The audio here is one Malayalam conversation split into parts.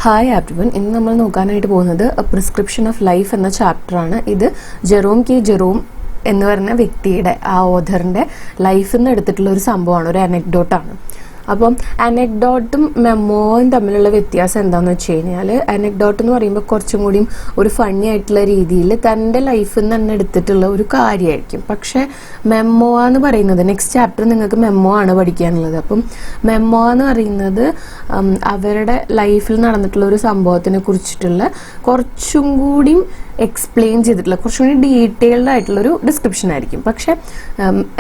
ഹായ് എവ്രിവൺ, ഇന്ന് നമ്മൾ നോക്കാനായിട്ട് പോകുന്നത് എ പ്രിസ്ക്രിപ്ഷൻ ഓഫ് ലൈഫ് എന്ന ചാപ്റ്ററാണ്. ഇത് ജെറോം കെ ജെറോം എന്ന് പറഞ്ഞ വ്യക്തിയുടെ, ആ ഓഥറിൻ്റെ ലൈഫിൽ നിന്ന് എടുത്തിട്ടുള്ള ഒരു സംഭവമാണ്, ഒരു അനെക്ഡോട്ടാണ്. അപ്പം അനെക്ഡോട്ടും മെമ്മോയും തമ്മിലുള്ള വ്യത്യാസം എന്താണെന്ന് വെച്ച് കഴിഞ്ഞാൽ, അനെക്ഡോട്ട് എന്ന് പറയുമ്പോൾ കുറച്ചും കൂടിയും ഒരു ഫണ്ണി ആയിട്ടുള്ള രീതിയിൽ തൻ്റെ ലൈഫിൽ നിന്ന് തന്നെ എടുത്തിട്ടുള്ള ഒരു കാര്യമായിരിക്കും. പക്ഷേ മെമ്മോ എന്ന് പറയുന്നത്, നെക്സ്റ്റ് ചാപ്റ്റർ നിങ്ങൾക്ക് മെമ്മോ ആണ് പഠിക്കാനുള്ളത്. അപ്പം മെമ്മോ എന്ന് പറയുന്നത് അവരുടെ ലൈഫിൽ നടന്നിട്ടുള്ള ഒരു സംഭവത്തിനെ കുറിച്ചിട്ടുള്ള കുറച്ചും കൂടിയും എക്സ്പ്ലെയിൻ ചെയ്തിട്ടുള്ള, കുറച്ചും കൂടി ഡീറ്റെയിൽഡ് ആയിട്ടുള്ളൊരു ഡിസ്ക്രിപ്ഷൻ ആയിരിക്കും. പക്ഷേ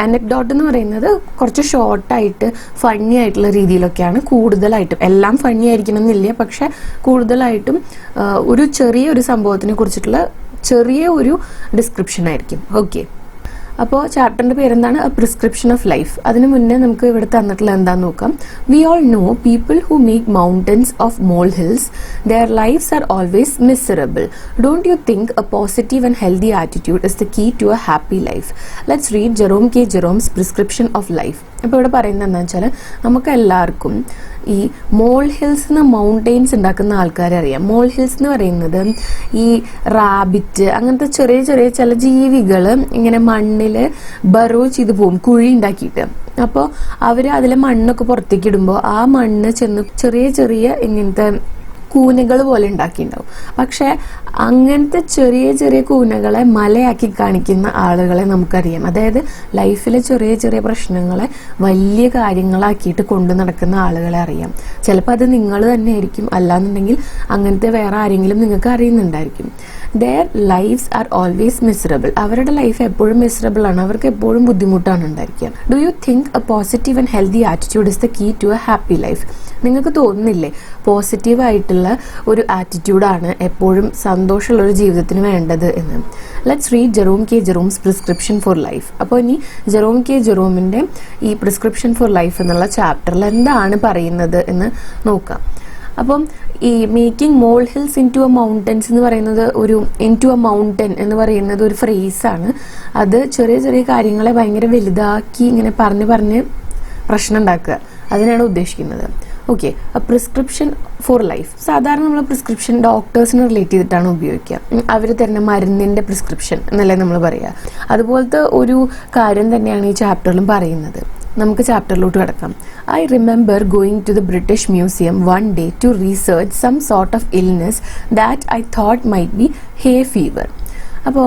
അനെക്ഡോട്ട് എന്ന് പറയുന്നത് കുറച്ച് ഷോർട്ടായിട്ട് ഫണ്ണി ആയിട്ടുള്ള രീതിയിലൊക്കെയാണ് കൂടുതലായിട്ടും. എല്ലാം ഫണ്ണി ആയിരിക്കണം എന്നില്ല, പക്ഷെ കൂടുതലായിട്ടും ഒരു ചെറിയൊരു സംഭവത്തിനെ കുറിച്ചിട്ടുള്ള ചെറിയ ഒരു ഡിസ്ക്രിപ്ഷൻ ആയിരിക്കും. ഓക്കെ, അപ്പോൾ ചാപ്റ്ററിൻ്റെ പേരെന്താണ്? A prescription of life. അതിന് മുന്നേ നമുക്ക് ഇവിടെ തന്നിട്ടുള്ള എന്താണെന്ന് നോക്കാം. We all know people who make mountains of molehills, their lifes are always miserable. Don't you think a positive and healthy attitude is the key to a happy life? Let's read Jerome K Jerome's prescription of life. അപ്പോൾ ഇവിടെ പറയുന്നത് എന്താണെന്ന് വെച്ചാൽ, നമുക്ക് എല്ലാവർക്കും ഈ മോൾ ഹിൽസ് എന്ന മൗണ്ടെയിൻസ് ഉണ്ടാക്കുന്ന ആൾക്കാരെ അറിയാം. മോൾ ഹിൽസ് എന്ന് പറയുന്നത് ഈ റാബിറ്റ് അങ്ങനത്തെ ചെറിയ ചെറിയ ചില ജീവികൾ ഇങ്ങനെ മണ്ണിൽ ബറോ ചെയ്ത് പോകും, കുഴി ഉണ്ടാക്കിയിട്ട്. അപ്പോൾ അവർ അതിലെ മണ്ണൊക്കെ പുറത്തേക്ക് ഇടുമ്പോൾ ആ മണ്ണ് ചെന്ന് ചെറിയ ചെറിയ ഇങ്ങനത്തെ കൂനകൾ പോലെ ഉണ്ടാക്കിയിട്ടുണ്ടാവും. പക്ഷേ അങ്ങനത്തെ ചെറിയ ചെറിയ കൂനകളെ മലയാക്കി കാണിക്കുന്ന ആളുകളെ നമുക്കറിയാം. അതായത് ലൈഫിലെ ചെറിയ ചെറിയ പ്രശ്നങ്ങളെ വലിയ കാര്യങ്ങളാക്കിയിട്ട് കൊണ്ടു നടക്കുന്ന ആളുകളെ അറിയാം. ചിലപ്പോൾ അത് നിങ്ങൾ തന്നെ ആയിരിക്കും, അല്ലാന്നുണ്ടെങ്കിൽ അങ്ങനത്തെ വേറെ ആരെങ്കിലും നിങ്ങൾക്ക് അറിയുന്നുണ്ടായിരിക്കും. Their lifes are always miserable. അവരുടെ ലൈഫ് എപ്പോഴും മിസറബിൾ ആണ്, അവർക്ക് എപ്പോഴും ബുദ്ധിമുട്ടാണ് ഉണ്ടായിരിക്കുക. Do you think a positive and healthy attitude is the key to a happy life? നിങ്ങൾക്ക് തോന്നുന്നില്ലേ പോസിറ്റീവായിട്ടുള്ള ഒരു ആറ്റിറ്റ്യൂഡാണ് എപ്പോഴും സന്തോഷമുള്ള ഒരു ജീവിതത്തിന് വേണ്ടത് എന്ന്? Let's read Jerome K Jerome's prescription four life. അപ്പോൾ ഇനി ജെറോം കെ ജെറോമിൻ്റെ ഈ പ്രിസ്ക്രിപ്ഷൻ ഫോർ ലൈഫ് എന്നുള്ള ചാപ്റ്ററിൽ എന്താണ് പറയുന്നത് എന്ന് നോക്കാം. അപ്പം ഈ making molehills into a mountains എന്ന് പറയുന്നത്, ഒരു ഇൻ ടു എ മൗണ്ടൻ എന്ന് പറയുന്നത് ഒരു ഫ്രേസാണ്. അത് ചെറിയ ചെറിയ കാര്യങ്ങളെ ഭയങ്കര വലുതാക്കി ഇങ്ങനെ പറഞ്ഞ് പ്രശ്നം ഉണ്ടാക്കുക, അതിനാണ് ഉദ്ദേശിക്കുന്നത്. Okay, prescription four life. സാധാരണ നമ്മൾ പ്രിസ്ക്രിപ്ഷൻ ഡോക്ടേഴ്സിന് റിലേറ്റ് ചെയ്തിട്ടാണ് ഉപയോഗിക്കുക. അവർ തരുന്ന മരുന്നിൻ്റെ പ്രിസ്ക്രിപ്ഷൻ എന്നല്ലേ നമ്മൾ പറയുക. അതുപോലത്തെ ഒരു കാര്യം തന്നെയാണ് ഈ ചാപ്റ്ററിലും പറയുന്നത്. നമുക്ക് ചാപ്റ്ററിലോട്ട് കിടക്കാം. I remember going to the British Museum one day to research some sort of illness that I thought might be hay fever. അപ്പോൾ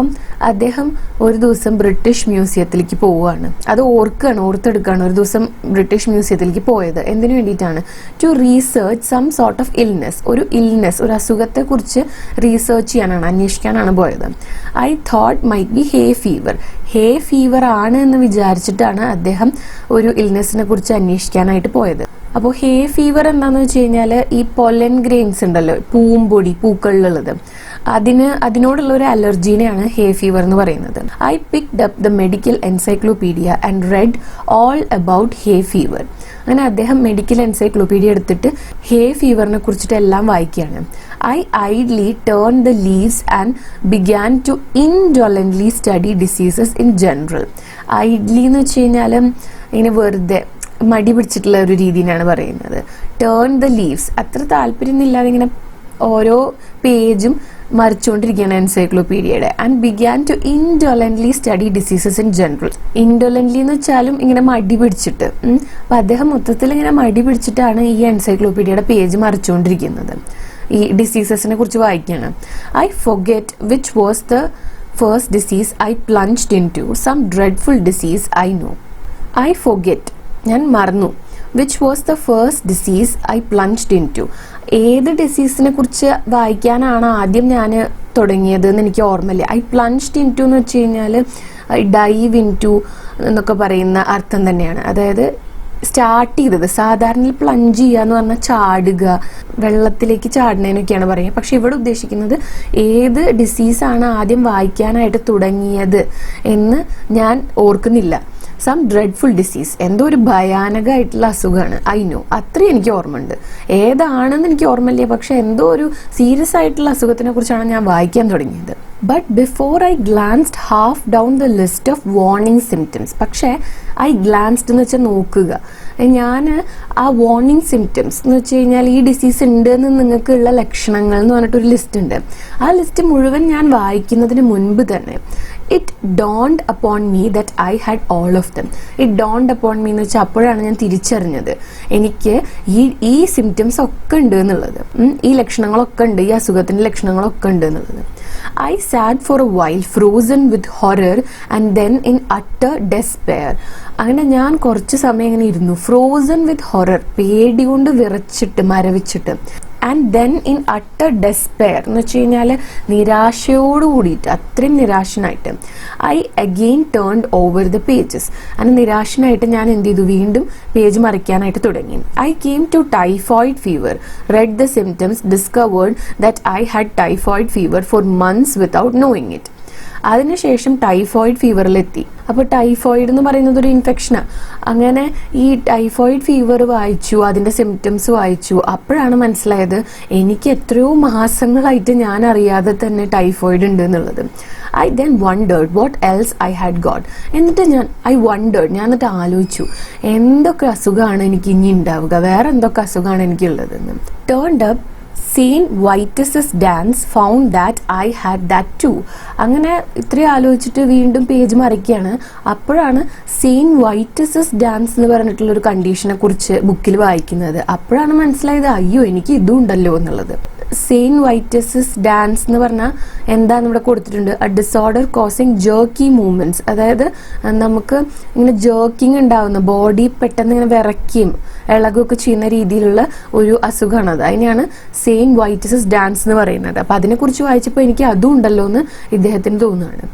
അദ്ദേഹം ഒരു ദിവസം ബ്രിട്ടീഷ് മ്യൂസിയത്തിലേക്ക് പോവുകയാണ്. അത് ഓർത്തെടുക്കുകയാണ് ഒരു ദിവസം ബ്രിട്ടീഷ് മ്യൂസിയത്തിലേക്ക് പോയത്. എന്തിനു വേണ്ടിയിട്ടാണ്? To research some sort of illness. ഒരു അസുഖത്തെക്കുറിച്ച് റീസേർച്ച് ചെയ്യാനാണ്, അന്വേഷിക്കാനാണ് പോയത്. I thought might be hay fever. Hay fever ആണ് എന്ന് വിചാരിച്ചിട്ടാണ് അദ്ദേഹം ഒരു ഇൽനെസ്സിനെ കുറിച്ച് അന്വേഷിക്കാനായിട്ട് പോയത്. അപ്പോൾ ഹേ ഫീവർ എന്താണെന്ന് വെച്ച് കഴിഞ്ഞാൽ, ഈ പൊല്ലൻ ഗ്രെയിൻസ് ഉണ്ടല്ലോ, പൂമ്പൊടി, പൂക്കളിലുള്ളത്, അതിനോടുള്ള ഒരു അലർജീനെയാണ് ഹേ ഫീവർ എന്ന് പറയുന്നത്. I picked up the medical encyclopedia and read all about hay fever. അങ്ങനെ അദ്ദേഹം മെഡിക്കൽ എൻസൈക്ലോപീഡിയ എടുത്തിട്ട് ഹേ ഫീവറിനെ കുറിച്ചിട്ട് എല്ലാം വായിക്കുകയാണ്. I idly turn the leaves and began to indolently study diseases in general. Idly എന്ന് വെച്ച് കഴിഞ്ഞാൽ ഇങ്ങനെ വെറുതെ മടി പിടിച്ചിട്ടുള്ള ഒരു രീതിയിലാണ് പറയുന്നത്. ടേൺ ദ ലീവ്സ്, അത്ര താല്പര്യമൊന്നുമില്ലാതെ ഇങ്ങനെ ഓരോ പേജും മറിച്ചുകൊണ്ടിരിക്കുകയാണ് എൻസൈക്ലോപീഡിയയുടെ. And began to indolently study diseases in general. Indolently എന്ന് വെച്ചാലും ഇങ്ങനെ മടി പിടിച്ചിട്ട്. അപ്പം അദ്ദേഹം മൊത്തത്തിൽ ഇങ്ങനെ മടി പിടിച്ചിട്ടാണ് ഈ എൻസൈക്ലോപീഡിയയുടെ പേജ് മറിച്ചുകൊണ്ടിരിക്കുന്നത്. ഈ ഡിസീസസിനെ കുറിച്ച് വായിക്കുകയാണ്. I forget which was the first disease I plunged into, some dreadful disease I know. I forget, ഞാൻ മറന്നു. Which was the first disease I plunged into. ഏത് ഡിസീസിനെ കുറിച്ച് വായിക്കാനാണ് ആദ്യം ഞാൻ തുടങ്ങിയത് എന്ന് എനിക്ക് ഓർമ്മയില്ല. ഐ പ്ലഞ്ച്ഡ് ഇൻ ടു എന്ന് വെച്ച് കഴിഞ്ഞാൽ ഡൈവ് ഇൻ ടു എന്നൊക്കെ പറയുന്ന അർത്ഥം തന്നെയാണ്. അതായത് സ്റ്റാർട്ട് ചെയ്തത്. സാധാരണ പ്ലഞ്ച് ചെയ്യുക എന്ന് പറഞ്ഞാൽ ചാടുക, വെള്ളത്തിലേക്ക് ചാടുന്നതിനൊക്കെയാണ് പറയുക. പക്ഷെ ഇവിടെ ഉദ്ദേശിക്കുന്നത് ഏത് ഡിസീസാണ് ആദ്യം വായിക്കാനായിട്ട് തുടങ്ങിയത് എന്ന് ഞാൻ ഓർക്കുന്നില്ല. സം ഡ്രെഡ്ഫുൾ ഡിസീസ്, എന്തോ ഒരു ഭയാനകമായിട്ടുള്ള അസുഖമാണ്. ഐ നോ, അത്രയും എനിക്ക് ഓർമ്മയുണ്ട്. ഏതാണെന്ന് എനിക്ക് ഓർമ്മയില്ല, പക്ഷെ എന്തോ ഒരു സീരിയസ് ആയിട്ടുള്ള അസുഖത്തിനെ കുറിച്ചാണ് ഞാൻ വായിക്കാൻ തുടങ്ങിയത്. But before I glanced half down the list of warning symptoms. പക്ഷേ ഐ ഗ്ലാൻസ്ഡ് എന്ന് വെച്ചാൽ നോക്കുക, ഞാൻ ആ വാർണിംഗ് സിംറ്റംസ് എന്ന് വെച്ച് കഴിഞ്ഞാൽ ഈ ഡിസീസ് ഉണ്ട് എന്ന് നിങ്ങൾക്കുള്ള ലക്ഷണങ്ങൾ എന്ന് പറഞ്ഞിട്ടൊരു ലിസ്റ്റ് ഉണ്ട്. ആ ലിസ്റ്റ് മുഴുവൻ ഞാൻ വായിക്കുന്നതിന് മുൻപ് തന്നെ it dawned upon me that I had all of them. It dawned upon me എന്ന് വെച്ചാൽ അപ്പോഴാണ് ഞാൻ തിരിച്ചറിഞ്ഞത് എനിക്ക് ഈ സിംറ്റംസ് ഒക്കെ ഉണ്ട് എന്നുള്ളത്, ഈ ലക്ഷണങ്ങളൊക്കെ ഉണ്ട്, ഈ അസുഖത്തിൻ്റെ ലക്ഷണങ്ങളൊക്കെ ഉണ്ട് എന്നുള്ളത്. I sat for a while frozen with horror and then in utter despair. അങ്ങനെ ഞാൻ കുറച്ച് സമയം ഇങ്ങനെ ഇരുന്നു, ഫ്രോസൺ വിത്ത് ഹൊറർ, പേടി കൊണ്ട് വിറച്ചിട്ട് മരവിച്ചിട്ട്, and then in utter despair എന്ന് വെച്ച് കഴിഞ്ഞാൽ നിരാശയോട് കൂടിയിട്ട്, അത്രയും നിരാശനായിട്ട്. I again turned over the pages. അങ്ങനെ നിരാശനായിട്ട് ഞാൻ എന്ത് ചെയ്തു, വീണ്ടും പേജ് മറിക്കാനായിട്ട് തുടങ്ങി. I came to typhoid fever, read the symptoms, discovered that I had typhoid fever for months without knowing it. അതിനുശേഷം ടൈഫോയിഡ് ഫീവറിലെത്തി. അപ്പോൾ ടൈഫോയിഡ് എന്ന് പറയുന്നത് ഒരു ഇൻഫെക്ഷനാണ്. അങ്ങനെ ഈ ടൈഫോയിഡ് ഫീവർ വായിച്ചു, അതിൻ്റെ സിംറ്റംസ് വായിച്ചു. അപ്പോഴാണ് മനസ്സിലായത് എനിക്ക് എത്രയോ മാസങ്ങളായിട്ട് ഞാൻ അറിയാതെ തന്നെ ടൈഫോയിഡ് ഉണ്ട് എന്നുള്ളത്. I then wondered what else I had got. എന്നിട്ട് ഞാൻ എന്നിട്ട് ആലോചിച്ചു എന്തൊക്കെ അസുഖമാണ് എനിക്ക് ഇനി ഉണ്ടാവുക, വേറെ എന്തൊക്കെ അസുഖമാണ് എനിക്കുള്ളതെന്ന്. Turned up Saint Vitus's dance found that I had that too. അങ്ങനെ ഇത്രയും ആലോചിച്ചിട്ട് വീണ്ടും പേജ് മറിക്കുകയാണ്. അപ്പോഴാണ് സെയിൻറ്റ് വൈറ്റസസ് ഡാൻസ് എന്ന് പറഞ്ഞിട്ടുള്ളൊരു കണ്ടീഷനെ കുറിച്ച് ബുക്കിൽ വായിക്കുന്നത്. അപ്പോഴാണ് മനസ്സിലായത് അയ്യോ എനിക്ക് ഇതും ഉണ്ടല്ലോ എന്നുള്ളത്. സെയിൻറ്റ് വൈറ്റസസ് ഡാൻസ് എന്ന് പറഞ്ഞാൽ എന്താന്ന് ഇവിടെ കൊടുത്തിട്ടുണ്ട്, എ ഡിസോർഡർ കോസിങ് ജേർക്കി മൂവ്മെന്റ്സ്. അതായത് നമുക്ക് ഇങ്ങനെ ജേർക്കിങ് ഉണ്ടാവുന്ന, ബോഡി പെട്ടെന്ന് ഇങ്ങനെ വിറയ്ക്കുകയും ഇളകുകയൊക്കെ ചെയ്യുന്ന രീതിയിലുള്ള ഒരു അസുഖമാണ് അത്. അതിനെയാണ് സെയിൻറ്റ് വൈറ്റസസ് ഡാൻസ് എന്ന് പറയുന്നത്. അപ്പം അതിനെക്കുറിച്ച് വായിച്ചപ്പോൾ എനിക്ക് അതും ഉണ്ടല്ലോ എന്ന് ഇദ്ദേഹത്തിന് തോന്നുകയാണ്.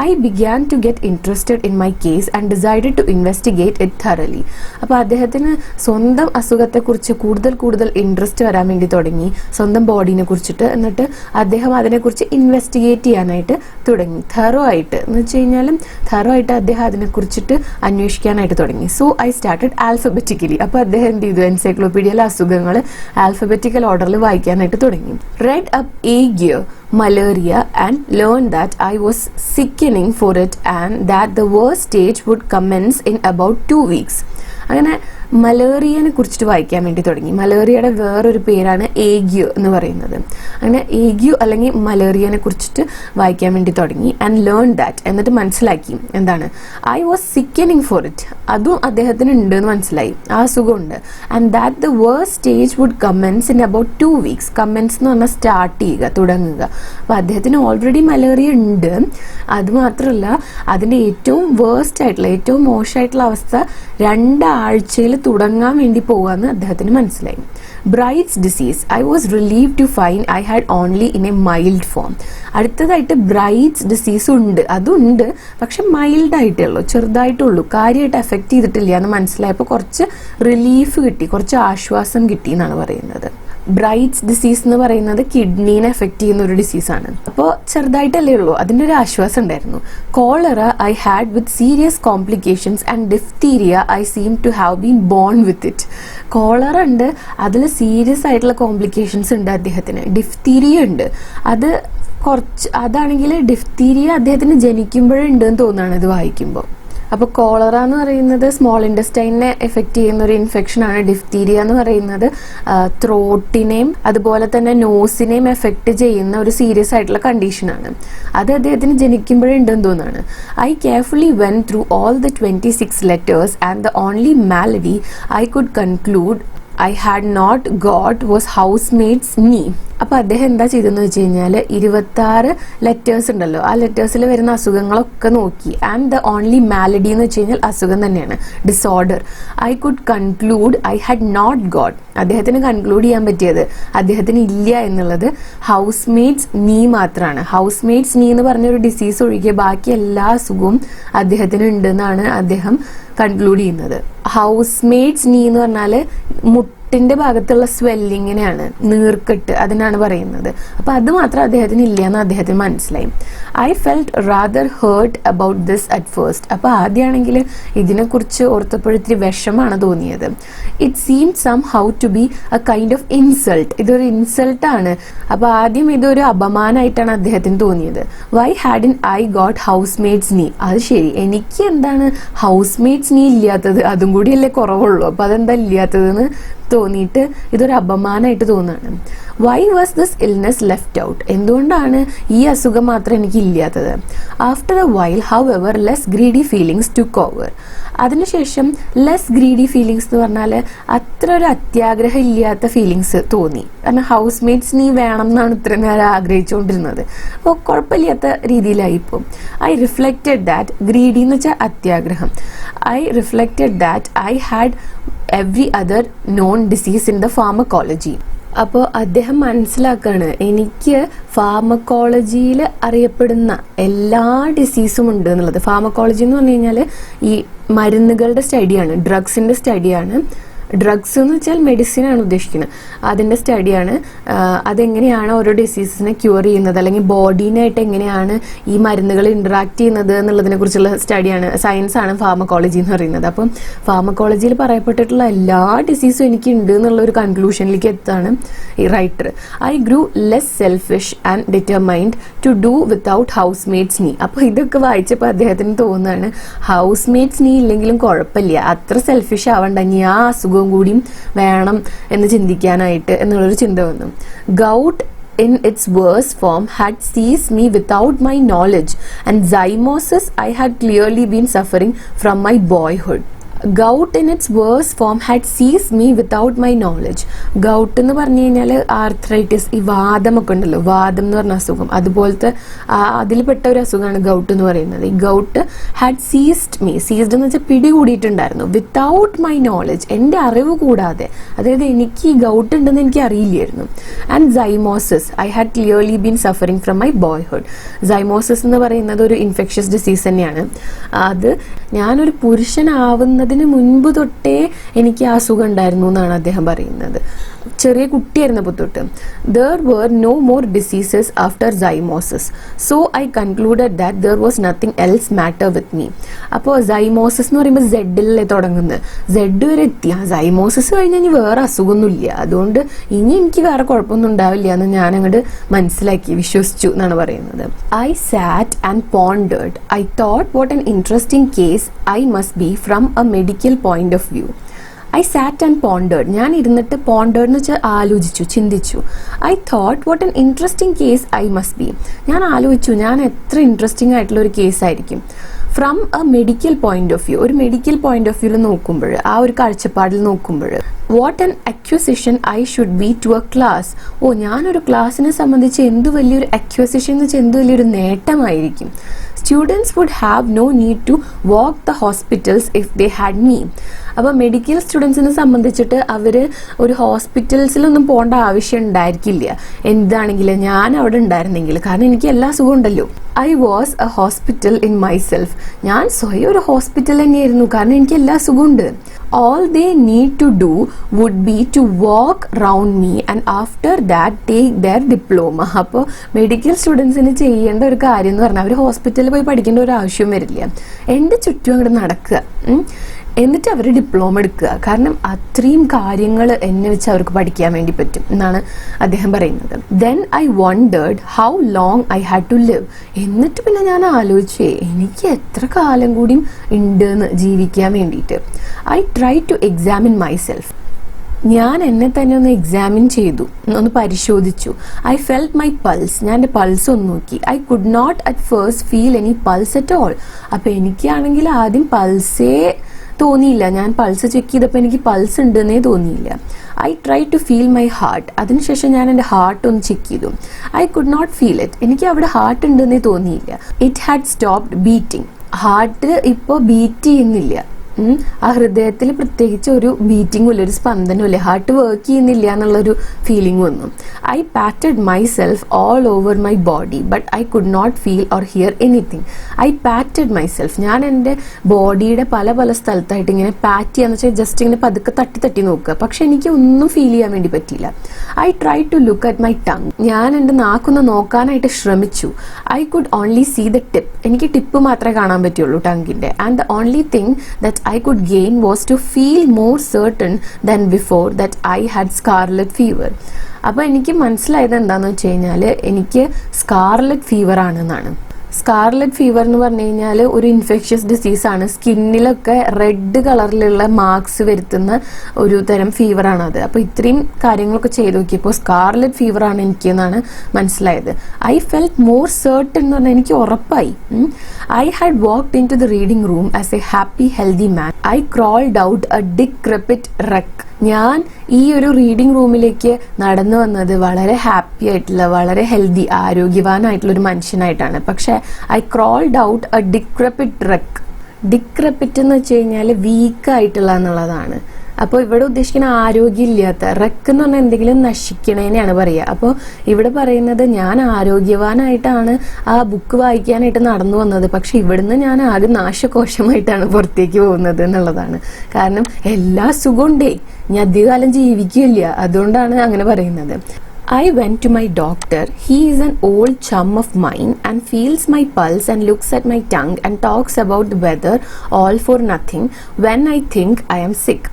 I began to get interested in my case and decided to investigate it thoroughly. അപ്പോൾ അദ്ദേഹത്തിന് സ്വന്തം അസുഖത്തെക്കുറിച്ച് കൂടുതൽ ഇൻട്രസ്റ്റ് വരാൻ വേണ്ടി തുടങ്ങി, സ്വന്തം ബോഡീനെ കുറിച്ചിട്ട്. എന്നിട്ട് അദ്ദേഹം അതിനെക്കുറിച്ച് ഇൻവെസ്റ്റിഗേറ്റ് ചെയ്യാനായിട്ട് തുടങ്ങി. thorough ആയിട്ട് എന്ന് വെച്ച് കഴിഞ്ഞാലും അദ്ദേഹം അതിനെക്കുറിച്ചിട്ട് അന്വേഷിക്കാനായിട്ട് തുടങ്ങി. So I started alphabetically. അപ്പോൾ അദ്ദേഹം എന്ത് ചെയ്തു, എൻസൈക്ലോപീഡിയയിലെ അസുഖങ്ങൾ ആൽഫബറ്റിക്കൽ ഓർഡറിൽ വായിക്കാനായിട്ട് തുടങ്ങി. Red up ague, malaria and learned that I was sickening for it and that the worst stage would commence in about 2 weeks. അങ്ങനെ മലേറിയനെ കുറിച്ചിട്ട് വായിക്കാൻ വേണ്ടി തുടങ്ങി. മലേറിയയുടെ വേറൊരു പേരാണ് ഏഗ്യു എന്ന് പറയുന്നത്. അങ്ങനെ ഏഗ്യു അല്ലെങ്കിൽ മലേറിയനെ കുറിച്ചിട്ട് വായിക്കാൻ വേണ്ടി തുടങ്ങി. ആൻഡ് ലേൺ ദാറ്റ്, എന്നിട്ട് മനസ്സിലാക്കി എന്താണ്, I was sickening for it, അതും അദ്ദേഹത്തിന് ഉണ്ട് എന്ന് മനസ്സിലായി, ആ അസുഖമുണ്ട്. And that the worst stage would commence in about 2 weeks. Commence എന്ന് പറഞ്ഞാൽ സ്റ്റാർട്ട് ചെയ്യുക, തുടങ്ങുക. അപ്പോൾ അദ്ദേഹത്തിന് ഓൾറെഡി മലേറിയ ഉണ്ട്. അതുമാത്രമല്ല അതിൻ്റെ ഏറ്റവും വേഴ്സ്റ്റ് ആയിട്ടുള്ള, ഏറ്റവും മോശമായിട്ടുള്ള അവസ്ഥ 2 ആഴ്ചയിൽ തുടങ്ങാൻ വേണ്ടി പോകാമെന്ന് അദ്ദേഹത്തിന് മനസ്സിലായി. Bright's disease, I was relieve to find I had only in a mild form. അടുത്തതായിട്ട് ബ്രൈറ്റ്സ് ഡിസീസ് ഉണ്ട്, അതുണ്ട്, പക്ഷെ മൈൽഡ് ആയിട്ടേ ഉള്ളൂ, ചെറുതായിട്ടുള്ളൂ, കാര്യമായിട്ട് എഫക്റ്റ് ചെയ്തിട്ടില്ല എന്ന് മനസ്സിലായപ്പോൾ കുറച്ച് റിലീഫ് കിട്ടി, കുറച്ച് ആശ്വാസം കിട്ടി എന്നാണ് പറയുന്നത്. ബ്രൈറ്റ്സ് ഡിസീസ് എന്ന് പറയുന്നത് കിഡ്നീനെ എഫക്റ്റ് ചെയ്യുന്ന ഒരു ഡിസീസാണ്. അപ്പോൾ ചെറുതായിട്ടല്ലേ ഉള്ളൂ, അതിൻ്റെ ഒരു ആശ്വാസം ഉണ്ടായിരുന്നു. Cholera I had with serious complications and diphtheria I seem to have been born with it. Cholera ഉണ്ട്, അതിൽ സീരിയസ് ആയിട്ടുള്ള കോംപ്ലിക്കേഷൻസ് ഉണ്ട് അദ്ദേഹത്തിന്. ഡിഫ്തീരിയ ഉണ്ട്, അതാണെങ്കിൽ ഡിഫ്തീരിയ അദ്ദേഹത്തിന് ജനിക്കുമ്പോഴുണ്ട് എന്ന് തോന്നുകയാണ് ഇത് വായിക്കുമ്പോൾ. അപ്പോൾ കോളറ എന്ന് പറയുന്നത് സ്മോൾ ഇൻറ്റസ്റ്റൈനെ എഫക്റ്റ് ചെയ്യുന്ന ഒരു ഇൻഫെക്ഷനാണ്. ഡിഫ്തീരിയ എന്ന് പറയുന്നത് ത്രോട്ടിനെയും അതുപോലെ തന്നെ നോസിനെയും എഫക്റ്റ് ചെയ്യുന്ന ഒരു സീരിയസ് ആയിട്ടുള്ള കണ്ടീഷനാണ്. അത് അദ്ദേഹത്തിന് ജനിക്കുമ്പോഴേ ഉണ്ടെന്ന് തോന്നുകയാണ്. I carefully went through all the 26 letters and the only malady I could conclude I had not got was housemate's knee. അപ്പോൾ അദ്ദേഹം എന്താ ചെയ്തെന്ന് വെച്ച് കഴിഞ്ഞാൽ 26 ലെറ്റേഴ്സ് ഉണ്ടല്ലോ, ആ ലെറ്റേഴ്സിൽ വരുന്ന അസുഖങ്ങളൊക്കെ നോക്കി. ആൻഡ് ദ ഓൺലി മാലഡി എന്ന് വെച്ച് കഴിഞ്ഞാൽ അസുഖം തന്നെയാണ്, disorder. I could conclude I had not got, അദ്ദേഹത്തിന് കൺക്ലൂഡ് ചെയ്യാൻ പറ്റിയത് അദ്ദേഹത്തിന് ഇല്ല എന്നുള്ളത് ഹൗസ്മേറ്റ്സ് നീ മാത്രമാണ്. ഹൗസ്മേറ്റ്സ് നീ എന്ന് പറഞ്ഞൊരു ഡിസീസ് ഒഴികെ ബാക്കി എല്ലാ അസുഖവും അദ്ദേഹത്തിന് ഉണ്ടെന്നാണ് അദ്ദേഹം കൺക്ലൂഡ് ചെയ്യുന്നത്. ഹൗസ്മേറ്റ്സ് നീ എന്ന് പറഞ്ഞാൽ കെട്ടിന്റെ ഭാഗത്തുള്ള സ്വെല്ലിങ്ങിനെയാണ്, നീർക്കെട്ട്, അതിനാണ് പറയുന്നത്. അപ്പൊ അത് മാത്രം അദ്ദേഹത്തിന് ഇല്ല എന്ന് അദ്ദേഹത്തിന് മനസ്സിലായി. I felt rather hurt about this at first. അപ്പൊ ആദ്യമാണെങ്കിൽ ഇതിനെക്കുറിച്ച് ഓർത്തപ്പോഴത്തിരി വിഷമാണ് തോന്നിയത്. It seem somehow to be a kind of insult. ഇതൊരു ഇൻസൾട്ടാണ്. അപ്പൊ ആദ്യം ഇതൊരു അപമാനമായിട്ടാണ് അദ്ദേഹത്തിന് തോന്നിയത്. Why hadn't I got housemaid's knee? അത് ശരി, എനിക്ക് എന്താണ് ഹൗസ് മേറ്റ്സ് നീ ഇല്ലാത്തത്? അതും കൂടിയല്ലേ കുറവുള്ളൂ. അപ്പൊ അതെന്താ ഇല്ലാത്തതെന്ന് തോന്നിയിട്ട് ഇതൊരു അപമാനമായിട്ട് തോന്നുകയാണ്. Why was this illness left out? എന്തുകൊണ്ടാണ് ഈ അസുഖം മാത്രം എനിക്ക് ഇല്ലാത്തത്? After A while how ever less greedy feelings took over. അതിനുശേഷം ലെസ് ഗ്രീഡി ഫീലിങ്സ് എന്ന് പറഞ്ഞാൽ അത്ര ഒരു അത്യാഗ്രഹം ഇല്ലാത്ത ഫീലിങ്സ് തോന്നി. കാരണം ഹൗസ് മേറ്റ്സ് നീ വേണം എന്നാണ് ഇത്രയും നേരം ആഗ്രഹിച്ചുകൊണ്ടിരുന്നത്. അപ്പോൾ കുഴപ്പമില്ലാത്ത രീതിയിലായി ഇപ്പോൾ. ഐ റിഫ്ലക്റ്റഡ് ദാറ്റ്, ഗ്രീഡി എന്ന് വെച്ചാൽ അത്യാഗ്രഹം. I reflected that I had every other non disease in the pharmacology. അപ്പോൾ അദ്ദേഹം മനസ്സിലാക്കുകയാണ് എനിക്ക് ഫാർമക്കോളജിയിൽ അറിയപ്പെടുന്ന എല്ലാ ഡിസീസും ഉണ്ട് എന്നുള്ളത്. ഫാർമക്കോളജി എന്ന് പറഞ്ഞു കഴിഞ്ഞാൽ ഈ മരുന്നുകളുടെ സ്റ്റഡിയാണ്, ഡ്രഗ്സിൻ്റെ സ്റ്റഡിയാണ്. ഡ്രഗ്സ് എന്ന് വെച്ചാൽ മെഡിസിൻ ആണ് ഉദ്ദേശിക്കുന്നത്. അതിൻ്റെ സ്റ്റഡിയാണ്. അതെങ്ങനെയാണ് ഓരോ ഡിസീസിനെ ക്യൂർ ചെയ്യുന്നത്, അല്ലെങ്കിൽ ബോഡീനായിട്ട് എങ്ങനെയാണ് ഈ മരുന്നുകൾ ഇൻട്രാക്ട് ചെയ്യുന്നത് എന്നുള്ളതിനെ കുറിച്ചുള്ള സ്റ്റഡിയാണ്, സയൻസാണ് ഫാർമക്കോളജി എന്ന് പറയുന്നത്. അപ്പം ഫാർമക്കോളജിയിൽ പറയപ്പെട്ടിട്ടുള്ള എല്ലാ ഡിസീസും എനിക്ക് ഉണ്ട് എന്നുള്ള ഒരു കൺക്ലൂഷനിലേക്ക് എത്താണ് ഈ writer. I grew less selfish and determined to do without housemaid's knee. അപ്പോൾ ഇതൊക്കെ വായിച്ചപ്പോൾ അദ്ദേഹത്തിന് തോന്നുകയാണ് ഹൗസ് മേറ്റ്സ് നീ ഇല്ലെങ്കിലും കുഴപ്പമില്ല, അത്ര സെൽഫിഷ് ആവണ്ട, ഇനി ആ അസുഖവും കൂടിയും വേണം എന്ന് ചിന്തിക്കാനായിട്ട് എന്നുള്ളൊരു ചിന്ത വന്നു. Gout in its worst form had seized me without my knowledge, and zymosis I had clearly been suffering from my boyhood. Gout in its worst form had seized me without my knowledge. Gout എന്ന് പറഞ്ഞു കഴിഞ്ഞാൽ ആർത്രൈറ്റിസ്, ഈ വാദമൊക്കെ ഉണ്ടല്ലോ, വാദം എന്ന് പറഞ്ഞ അസുഖം, അതുപോലത്തെ അതിൽപ്പെട്ട ഒരു അസുഖമാണ് ഗൗട്ട് എന്ന് പറയുന്നത്. ഈ gout had seized me, seized എന്ന് വെച്ചാൽ പിടികൂടിയിട്ടുണ്ടായിരുന്നു, വിത്തൗട്ട് മൈ നോളജ്, എൻ്റെ അറിവ് കൂടാതെ. അതായത് എനിക്ക് ഈ ഗൗട്ട് ഉണ്ടെന്ന് എനിക്ക് അറിയില്ലായിരുന്നു. And zymosis I had clearly been suffering from my boyhood. Zymosis എന്ന് പറയുന്നത് ഒരു ഇൻഫെക്ഷ്യസ് ഡിസീസ് തന്നെയാണ്. അത് ഞാനൊരു പുരുഷനാവുന്നതിന് മുൻപ് തൊട്ടേ എനിക്ക് ആ അസുഖം ഉണ്ടായിരുന്നു എന്നാണ് അദ്ദേഹം പറയുന്നത്. ചെറിയ കുട്ടിയായിരുന്നപ്പോൾ തൊട്ട്. There were no more diseases after zymosis. So I concluded that there was nothing else matter with me. അപ്പോൾ സൈമോസിസ് എന്ന് പറയുമ്പോൾ സെഡിലല്ലേ തുടങ്ങുന്നത്, സെഡ് വരെ എത്തി. സൈമോസിസ് കഴിഞ്ഞാൽ ഇനി വേറെ അസുഖമൊന്നുമില്ല, അതുകൊണ്ട് ഇനി എനിക്ക് വേറെ കുഴപ്പമൊന്നും ഉണ്ടാവില്ല എന്ന് ഞാൻ അങ്ങോട്ട് മനസ്സിലാക്കി, വിശ്വസിച്ചു എന്നാണ് പറയുന്നത്. I sat and pondered. I thought what an interesting case I must be from a medical point of view. I sat and pondered. ഞാൻ ഇരുന്നിട്ട് പോണ്ടേർഡ് എന്ന് വെച്ചാൽ ആലോചിച്ചു, ചിന്തിച്ചു. I thought what an interesting case I must be. ഞാൻ ആലോചിച്ചു ഞാൻ എത്ര ഇൻട്രസ്റ്റിംഗ് ആയിട്ടുള്ള ഒരു കേസായിരിക്കും. From a medical point of view, ഒരു മെഡിക്കൽ പോയിന്റ് ഓഫ് വ്യൂവിൽ നോക്കുമ്പോൾ, ആ ഒരു കാഴ്ചപ്പാടിൽ നോക്കുമ്പോൾ, what an acquisition I should be to a class. Oh, ഞാനൊരു ക്ലാസ്സിനെ സംബന്ധിച്ച് എന്ത് വലിയൊരു അക്വസിഷൻ എന്ന് വെച്ചാൽ എന്ത് വലിയൊരു നേട്ടമായിരിക്കും. Students would have no need to walk the hospitals if they had me. അപ്പോൾ മെഡിക്കൽ സ്റ്റുഡൻസിനെ സംബന്ധിച്ചിട്ട് അവർ ഒരു ഹോസ്പിറ്റൽസിലൊന്നും പോകേണ്ട ആവശ്യം ഉണ്ടായിരിക്കില്ല എന്താണെങ്കിലും ഞാൻ അവിടെ ഉണ്ടായിരുന്നെങ്കിൽ, കാരണം എനിക്ക് എല്ലാ സുഖം ഉണ്ടല്ലോ. I was A hospital in myself. ഞാൻ സ്വയം ഒരു ഹോസ്പിറ്റൽ തന്നെയായിരുന്നു, കാരണം എനിക്ക് എല്ലാ സുഖമുണ്ട്. All they need to do would be to walk round me and after that take their diploma. അപ്പോൾ മെഡിക്കൽ സ്റ്റുഡൻസിന് ചെയ്യേണ്ട ഒരു കാര്യം എന്ന് പറഞ്ഞാൽ അവർ ഹോസ്പിറ്റലിൽ പോയി പഠിക്കേണ്ട ഒരു ആവശ്യം വരില്ല, എൻ്റെ ചുറ്റും അങ്ങോട്ട് നടക്കുക, എന്നിട്ട് അവർ ഡിപ്ലോമ എടുക്കുക. കാരണം അത്രയും കാര്യങ്ങൾ എന്നെ വെച്ച് അവർക്ക് പഠിക്കാൻ വേണ്ടി പറ്റും എന്നാണ് അദ്ദേഹം പറയുന്നത്. Then I wondered how long I had to live. എന്നിട്ട് പിന്നെ ഞാൻ ആലോചിച്ചേ എനിക്ക് എത്ര കാലം കൂടിയും ഉണ്ട് എന്ന് ജീവിക്കാൻ വേണ്ടിയിട്ട്. I try to examine myself. ഞാൻ എന്നെ തന്നെ ഒന്ന് എക്സാമിൻ ചെയ്തു, ഒന്ന് പരിശോധിച്ചു. I felt my pulse. ഞാൻ എൻ്റെ പൾസ് ഒന്ന് നോക്കി. I could not at first feel any pulse at all. അപ്പോൾ എനിക്കാണെങ്കിൽ ആദ്യം പൾസേ തോന്നിയില്ല. ഞാൻ പൾസ് ചെക്ക് ചെയ്തപ്പോൾ എനിക്ക് പൾസ് ഉണ്ടെന്നേ തോന്നിയില്ല. I try to feel my heart. അതിനുശേഷം ഞാൻ എൻ്റെ ഹാർട്ട് ഒന്ന് ചെക്ക് ചെയ്തു. I could not feel it. എനിക്ക് അവിടെ ഹാർട്ട് ഉണ്ടെന്നേ തോന്നിയില്ല. It had stopped beating. Heart ഇപ്പോൾ ബീറ്റ് ചെയ്യുന്നില്ല. ആ ഹൃദയത്തിൽ പ്രത്യേകിച്ച് ഒരു ബീറ്റിംഗും ഇല്ല, ഒരു സ്പന്ദനവും ഇല്ല, ഹാർട്ട് വർക്ക് ചെയ്യുന്നില്ല എന്നുള്ളൊരു ഫീലിംഗ് വന്നു. I patted myself all over my body but I could not feel or hear anything. I patted myself, ഞാൻ എൻ്റെ ബോഡിയുടെ പല പല സ്ഥലത്തായിട്ട് ഇങ്ങനെ പാറ്റ് ചെയ്യാന്ന് വെച്ചാൽ ജസ്റ്റ് ഇങ്ങനെ പതുക്കെ തട്ടി തട്ടി നോക്കുക, പക്ഷെ എനിക്ക് ഒന്നും ഫീൽ ചെയ്യാൻ വേണ്ടി പറ്റിയില്ല. I try to look at my tongue, ഞാൻ എൻ്റെ നാക്കൊന്ന് നോക്കാനായിട്ട് ശ്രമിച്ചു. I could only see the tip, എനിക്ക് ടിപ്പ് മാത്രമേ കാണാൻ പറ്റുള്ളൂ ടങ്കിൻ്റെ. And the only thing that I could gain was to feel more certain than before that I had scarlet fever. അപ്പോൾ എനിക്ക് മനസ്സിലായത് എന്താണെന്ന് വെച്ച് കഴിഞ്ഞാൽ എനിക്ക് സ്കാർലറ്റ് ഫീവർ ആണെന്നാണ്. സ്കാർലറ്റ് ഫീവർ എന്ന് പറഞ്ഞു കഴിഞ്ഞാൽ ഒരു ഇൻഫെക്ഷ്യസ് ഡിസീസാണ്. സ്കിന്നിലൊക്കെ റെഡ് കളറിലുള്ള മാർക്സ് വരുത്തുന്ന ഒരു തരം ഫീവറാണത്. അപ്പോൾ ഇത്രയും കാര്യങ്ങളൊക്കെ ചെയ്ത് നോക്കിയപ്പോൾ സ്കാർലറ്റ് ഫീവറാണ് എനിക്ക് എന്നാണ് മനസ്സിലായത്. ഐ ഫെൽറ്റ് മോർ സർട്ടൺ എന്ന് പറഞ്ഞാൽ എനിക്ക് ഉറപ്പായി. I had walked into the reading room as a happy healthy man. I crawled out a decrepit wreck. ഞാൻ ഈ ഒരു റീഡിംഗ് റൂമിലേക്ക് നടന്നു വന്നത് വളരെ ഹാപ്പി ആയിട്ടുള്ള, വളരെ ഹെൽത്തി, ആരോഗ്യവാനായിട്ടുള്ള ഒരു മനുഷ്യനായിട്ടാണ്. പക്ഷെ I crawled out a decrepit wreck. Decrepit എന്ന് വെച്ച് കഴിഞ്ഞാൽ വീക്കായിട്ടുള്ള എന്നുള്ളതാണ്. അപ്പോൾ ഇവിടെ ഉദ്ദേശിക്കുന്ന ആരോഗ്യമില്ലാത്ത, റെക്ക് എന്ന് പറഞ്ഞാൽ എന്തെങ്കിലും നശിക്കണേനെയാണ് പറയുക. അപ്പോൾ ഇവിടെ പറയുന്നത് ഞാൻ ആരോഗ്യവാനായിട്ടാണ് ആ ബുക്ക് വായിക്കാനായിട്ട് നടന്നു വന്നത്, പക്ഷെ ഇവിടുന്ന് ഞാൻ ആകെ നാശകോശമായിട്ടാണ് പുറത്തേക്ക് പോകുന്നത് എന്നുള്ളതാണ്. കാരണം എല്ലാ സുഖമുണ്ടേ, ഞാൻ അധികകാലം ജീവിക്കില്ല, അതുകൊണ്ടാണ് അങ്ങനെ പറയുന്നത്. I went to my doctor. He is an old chum of mine and feels my pulse and looks at my tongue and talks about the weather all for nothing when I think I am sick.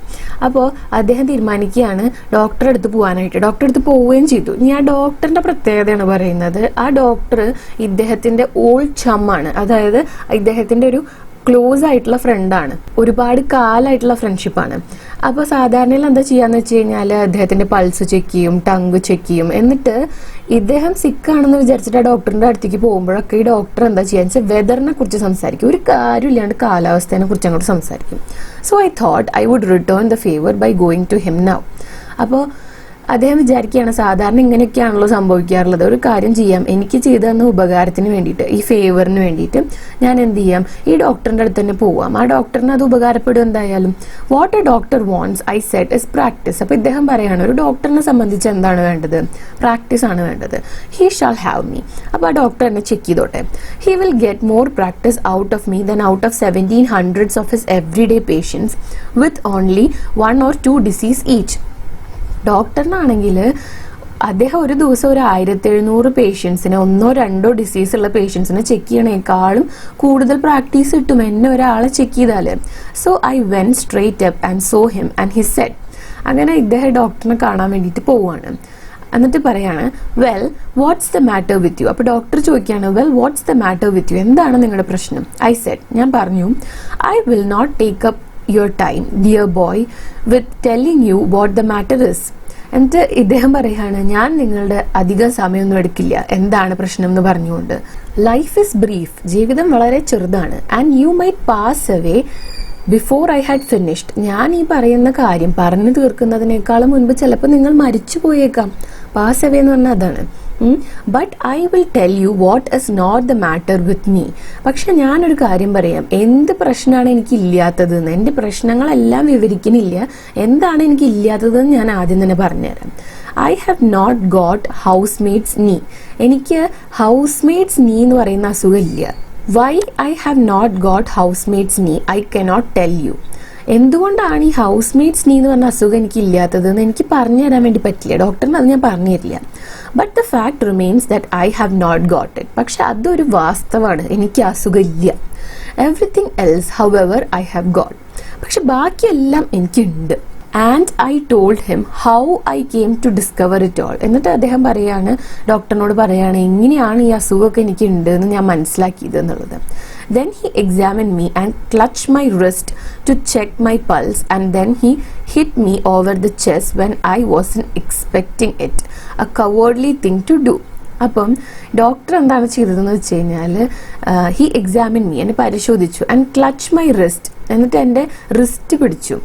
അപ്പോൾ അദ്ദേഹം തീരുമാനിക്കുകയാണ് ഡോക്ടറെ അടുത്ത് പോകാനായിട്ട്. ഡോക്ടറെ അടുത്ത് പോവുകയും ചെയ്തു. ഇനി ആ ഡോക്ടറിൻ്റെ പ്രത്യേകതയാണ് പറയുന്നത്. ആ ഡോക്ടർ ഇദ്ദേഹത്തിൻ്റെ ഓൾഡ് ചമ്മാണ്, അതായത് ഇദ്ദേഹത്തിൻ്റെ ഒരു ക്ലോസ് ആയിട്ടുള്ള ഫ്രണ്ടാണ്, ഒരുപാട് കാലമായിട്ടുള്ള ഫ്രണ്ട്ഷിപ്പാണ്. അപ്പോൾ സാധാരണയിൽ എന്താ ചെയ്യാന്ന് വെച്ച് കഴിഞ്ഞാൽ അദ്ദേഹത്തിൻ്റെ പൾസ് ചെക്ക് ചെയ്യും, ടങ് ചെക്ക് ചെയ്യും. എന്നിട്ട് ഇദ്ദേഹം സിക്കാണെന്ന് വിചാരിച്ചിട്ട് ആ ഡോക്ടറിൻ്റെ അടുത്തേക്ക് പോകുമ്പോഴൊക്കെ ഈ ഡോക്ടർ എന്താ ചെയ്യാന്ന് വെച്ചാൽ വെതറിനെ കുറിച്ച് സംസാരിക്കും. ഒരു കാര്യമില്ലാണ്ട് കാലാവസ്ഥേനെ കുറിച്ച് അങ്ങോട്ട് സംസാരിക്കും. So I thought I would return the favour by going to him now. അപ്പോൾ അദ്ദേഹം വിചാരിക്കുകയാണ് സാധാരണ ഇങ്ങനെയൊക്കെയാണല്ലോ സംഭവിക്കാറുള്ളത്, ഒരു കാര്യം ചെയ്യാം, എനിക്ക് ചെയ്തു തന്ന ഉപകാരത്തിന് വേണ്ടിയിട്ട്, ഈ ഫേവറിന് വേണ്ടിയിട്ട് ഞാൻ എന്ത് ചെയ്യാം, ഈ ഡോക്ടറിൻ്റെ അടുത്ത് തന്നെ പോവാം, ആ ഡോക്ടറിന് അത് ഉപകാരപ്പെടും എന്തായാലും. What a doctor wants I said is practice. അപ്പോൾ ഇദ്ദേഹം പറയുകയാണ് ഒരു ഡോക്ടറിനെ സംബന്ധിച്ച് എന്താണ് വേണ്ടത്, പ്രാക്ടീസ് ആണ് വേണ്ടത്. He shall have me. അപ്പോൾ ആ ഡോക്ടർ എന്നെ ചെക്ക് ചെയ്തോട്ടെ. He will get more practice out of me than out of 1700s of his every day patients with only 1 or 2 disease each. ഡോക്ടറിനാണെങ്കിൽ അദ്ദേഹം ഒരു ദിവസം ഒരു 1700 പേഷ്യൻസിനെ, 1 or 2 ഡിസീസ് ഉള്ള പേഷ്യൻസിനെ ചെക്ക് ചെയ്യണേക്കാളും കൂടുതൽ പ്രാക്ടീസ് കിട്ടും എന്നെ ഒരാളെ ചെക്ക് ചെയ്താൽ. So I went straight up and saw him and he said. അങ്ങനെ ഇദ്ദേഹം ഡോക്ടറിനെ കാണാൻ വേണ്ടിയിട്ട് പോവുകയാണ്. എന്നിട്ട് പറയാണ് well what's the matter with you. അപ്പോൾ ഡോക്ടർ ചോദിക്കുകയാണ് well what's the matter with you, എന്താണ് നിങ്ങളുടെ പ്രശ്നം. ഐ സെഡ്, ഞാൻ പറഞ്ഞു I will not take up your time dear boy with telling you what the matter is. എന്നിട്ട് ഇദ്ദേഹം പറയുകയാണ് ഞാൻ നിങ്ങളുടെ അധികം സമയമൊന്നും എടുക്കില്ല എന്താണ് പ്രശ്നം എന്ന് പറഞ്ഞുകൊണ്ട്. ലൈഫ് ഇസ് ബ്രീഫ്, ജീവിതം വളരെ ചെറുതാണ്. And you might pass away before I had finished. ഞാൻ ഈ പറയുന്ന കാര്യം പറഞ്ഞു തീർക്കുന്നതിനേക്കാളും മുൻപ് ചിലപ്പോൾ നിങ്ങൾ മരിച്ചു പോയേക്കാം. പാസ് അവേ എന്ന് പറഞ്ഞാൽ അതാണ്. But I will tell you what is not the matter with me. പക്ഷെ ഞാനൊരു കാര്യം പറയാം, എന്ത് പ്രശ്നമാണ് എനിക്ക് ഇല്ലാത്തതെന്ന്. എൻ്റെ പ്രശ്നങ്ങളെല്ലാം വിവരിക്കുന്നില്ല, എന്താണ് എനിക്ക് ഇല്ലാത്തതെന്ന് ഞാൻ ആദ്യം തന്നെ പറഞ്ഞുതരാം. I have not got housemaid's knee. എനിക്ക് ഹൗസ് മേറ്റ്സ് നീ എന്ന് പറയുന്ന അസുഖമില്ല. Why I have not got housemaid's knee I cannot tell you. എന്തുകൊണ്ടാണ് ഈ ഹൗസ് മേറ്റ്സ് നീ എന്ന് പറഞ്ഞ അസുഖം എനിക്ക് ഇല്ലാത്തതെന്ന് എനിക്ക് പറഞ്ഞു തരാൻ വേണ്ടി പറ്റില്ല, ഡോക്ടറിന് അത് ഞാൻ പറഞ്ഞു തരില്ല. But the fact remains that I have not got it. പക്ഷെ അതൊരു വാസ്തവമാണ്, എനിക്ക് അസുഖം ഇല്ല. Everything else however I have got. പക്ഷെ ബാക്കിയെല്ലാം എനിക്കുണ്ട്. And I told him how I came to discover it all. എന്നിട്ട് അദ്ദേഹം പറയാണ്, ഡോക്ടറിനോട് പറയാണ് എങ്ങനെയാണ് ഈ അസുഖമൊക്കെ എനിക്ക് ഉണ്ട് എന്ന് ഞാൻ മനസ്സിലാക്കിയത് എന്നുള്ളത്. Then he examined me and clutched my wrist to check my pulse, and then he hit me over the chest when I wasn't expecting it. A cowardly thing to do. അപ്പം ഡോക്ടർ എന്താണ് ചെയ്തതെന്ന് വെച്ച് കഴിഞ്ഞാൽ ഹി എക്സാമിൻ മീ, എന്നെ പരിശോധിച്ചു. ആൻഡ് ക്ലച്ച് മൈ റിസ്റ്റ്, എന്നിട്ട് എൻ്റെ റിസ്റ്റ് പിടിച്ചു.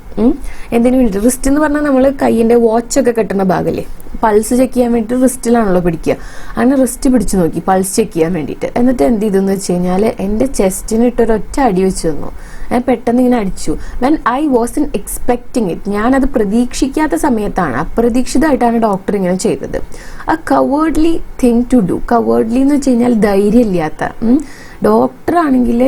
എന്തിനു വേണ്ടിയിട്ട്? റിസ്റ്റ് എന്ന് പറഞ്ഞാൽ നമ്മൾ കയ്യിൻ്റെ വാച്ചൊക്കെ കെട്ടുന്ന ഭാഗമല്ലേ, പൾസ് ചെക്ക് ചെയ്യാൻ വേണ്ടിയിട്ട് റിസ്റ്റിലാണല്ലോ പിടിക്കുക. അങ്ങനെ റിസ്റ്റ് പിടിച്ചു നോക്കി പൾസ് ചെക്ക് ചെയ്യാൻ വേണ്ടിയിട്ട്. എന്നിട്ട് എന്ത് ചെയ്തെന്ന് വെച്ച് കഴിഞ്ഞാൽ എൻ്റെ ചെസ്റ്റിന് ഇട്ടൊരൊറ്റ അടി വെച്ച് തന്നു. പെട്ടെന്ന് ഇങ്ങനെ അടിച്ചു. When I was in expecting it, ഞാനത് പ്രതീക്ഷിക്കാത്ത സമയത്താണ്, അപ്രതീക്ഷിതമായിട്ടാണ് ഡോക്ടർ ഇങ്ങനെ ചെയ്തത്. A cowardly thing to do. Cowardly എന്ന് വെച്ച് കഴിഞ്ഞാൽ ധൈര്യമില്ലാത്ത. ഡോക്ടറാണെങ്കിൽ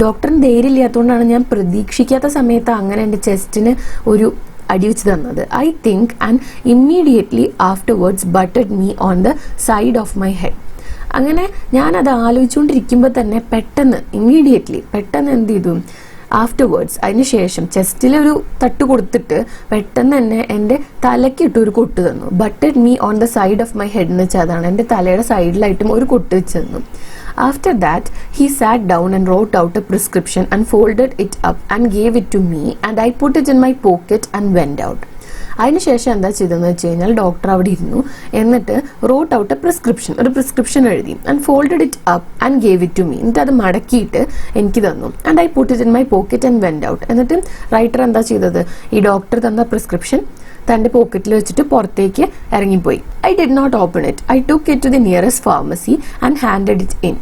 ഡോക്ടറിന് ധൈര്യം ഇല്ലാത്തതുകൊണ്ടാണ് ഞാൻ പ്രതീക്ഷിക്കാത്ത സമയത്ത് അങ്ങനെ എൻ്റെ ചെസ്റ്റിന് ഒരു അടി വെച്ച് തന്നത്. I think and immediately afterwards butted me on the side of my head. അങ്ങനെ ഞാനത് ആലോചിച്ചുകൊണ്ടിരിക്കുമ്പോൾ തന്നെ പെട്ടെന്ന് എന്ത് ചെയ്തു, ആഫ്റ്റർവേർഡ്സ് അതിന് ശേഷം ചെസ്റ്റിലൊരു തട്ട് കൊടുത്തിട്ട് പെട്ടെന്ന് തന്നെ എൻ്റെ തലയ്ക്കിട്ട് ഒരു കൊട്ട് തന്നു. Butted me on the side of my head എന്ന് വെച്ചാൽ അതാണ്, എൻ്റെ തലയുടെ സൈഡിലായിട്ടും ഒരു കൊട്ട് വെച്ച് തന്നു. After that, he sat down and wrote out a prescription and folded it up and gave it to me and I put it in my pocket and went out. അതിനുശേഷം എന്താ ചെയ്തതെന്ന് വെച്ച് കഴിഞ്ഞാൽ ഡോക്ടർ അവിടെ ഇരുന്നു, എന്നിട്ട് റോട്ട് ഔട്ട് ഒരു പ്രിസ്ക്രിപ്ഷൻ എഴുതി and folded it up and gave it to me. എന്നിട്ട് അത് മടക്കിയിട്ട് എനിക്ക് തന്നു. And I put it in my pocket and went out. എന്നിട്ട് റൈറ്റർ എന്താ ചെയ്തത്, ഈ ഡോക്ടർ തന്ന പ്രിസ്ക്രിപ്ഷൻ തൻ്റെ പോക്കറ്റിൽ വെച്ചിട്ട് പുറത്തേക്ക് ഇറങ്ങിപ്പോയി. I did not open it. I took it to the nearest pharmacy and handed it in.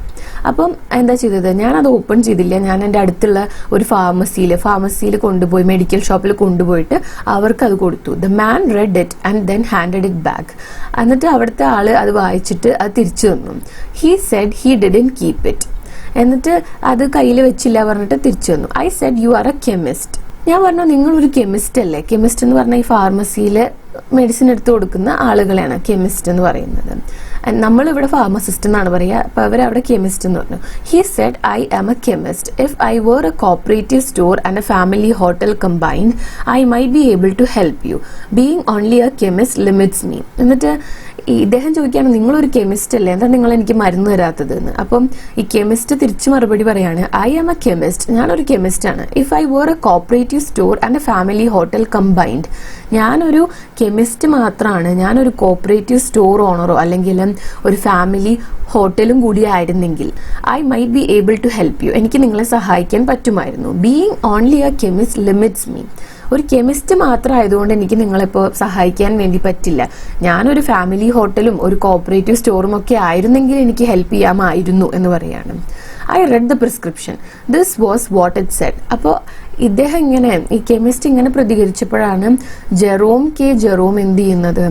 അപ്പം എന്താ ചെയ്തത്, ഞാനത് ഓപ്പൺ ചെയ്തില്ല. ഞാൻ എൻ്റെ അടുത്തുള്ള ഒരു ഫാർമസിയിൽ കൊണ്ടുപോയി, മെഡിക്കൽ ഷോപ്പിൽ കൊണ്ടുപോയിട്ട് അവർക്ക് അത് കൊടുത്തു. The man read it and then handed it back. എന്നിട്ട് അവിടുത്തെ ആള് അത് വായിച്ചിട്ട് അത് തിരിച്ചു തന്നു. He said he didn't keep it. എന്നിട്ട് അത് കയ്യിൽ വെച്ചില്ല പറഞ്ഞിട്ട് തിരിച്ചു തന്നു. I said you are a chemist. ഞാൻ പറഞ്ഞു, നിങ്ങളൊരു കെമിസ്റ്റ് അല്ലേ? കെമിസ്റ്റ് എന്ന് പറഞ്ഞാൽ ഈ ഫാർമസിയിൽ മെഡിസിൻ എടുത്ത് കൊടുക്കുന്ന ആളുകളെയാണ് കെമിസ്റ്റ് എന്ന് പറയുന്നത്. നമ്മളിവിടെ ഫാർമസിസ്റ്റ് എന്നാണ് പറയുക, അപ്പോൾ അവരവിടെ കെമിസ്റ്റ് എന്ന് പറഞ്ഞു. He said I am a chemist. If I were a cooperative store and a family hotel combined I might be able to help you. Being only a chemist limits me. എന്നിട്ട് ഇദ്ദേഹം ചോദിക്കുകയാണ്, നിങ്ങളൊരു കെമിസ്റ്റ് അല്ലേ, എന്താ നിങ്ങൾ എനിക്ക് മരുന്ന് തരാത്തത് എന്ന്. അപ്പം ഈ കെമിസ്റ്റ് തിരിച്ചു മറുപടി പറയാണ്, ഐ ആം എ കെമിസ്റ്റ്, ഞാനൊരു കെമിസ്റ്റാണ്. If I were a cooperative store and a family hotel combined, ഞാനൊരു കെമിസ്റ്റ് മാത്രമാണ്, ഞാനൊരു കോപ്പറേറ്റീവ് സ്റ്റോർ ഓണറോ അല്ലെങ്കിൽ ഒരു ഫാമിലി ഹോട്ടലും കൂടി ആയിരുന്നെങ്കിൽ I might be able to help you, എനിക്ക് നിങ്ങളെ സഹായിക്കാൻ പറ്റുമായിരുന്നു. Being only a chemist limits me. ഒരു കെമിസ്റ്റ് മാത്രം ആയതുകൊണ്ട് എനിക്ക് നിങ്ങളിപ്പോൾ സഹായിക്കാൻ വേണ്ടി പറ്റില്ല. ഞാനൊരു ഫാമിലി ഹോട്ടലും ഒരു കോപ്പറേറ്റീവ് സ്റ്റോറും ഒക്കെ ആയിരുന്നെങ്കിൽ എനിക്ക് ഹെൽപ്പ് ചെയ്യാമായിരുന്നു എന്ന് പറയാണ്. I read the prescription. This was what it said. അപ്പോൾ ഇദ്ദേഹം ഇങ്ങനെ, ഈ കെമിസ്റ്റ് ഇങ്ങനെ പ്രതികരിച്ചപ്പോഴാണ് ജെറോം എന്ത് ചെയ്യുന്നത്,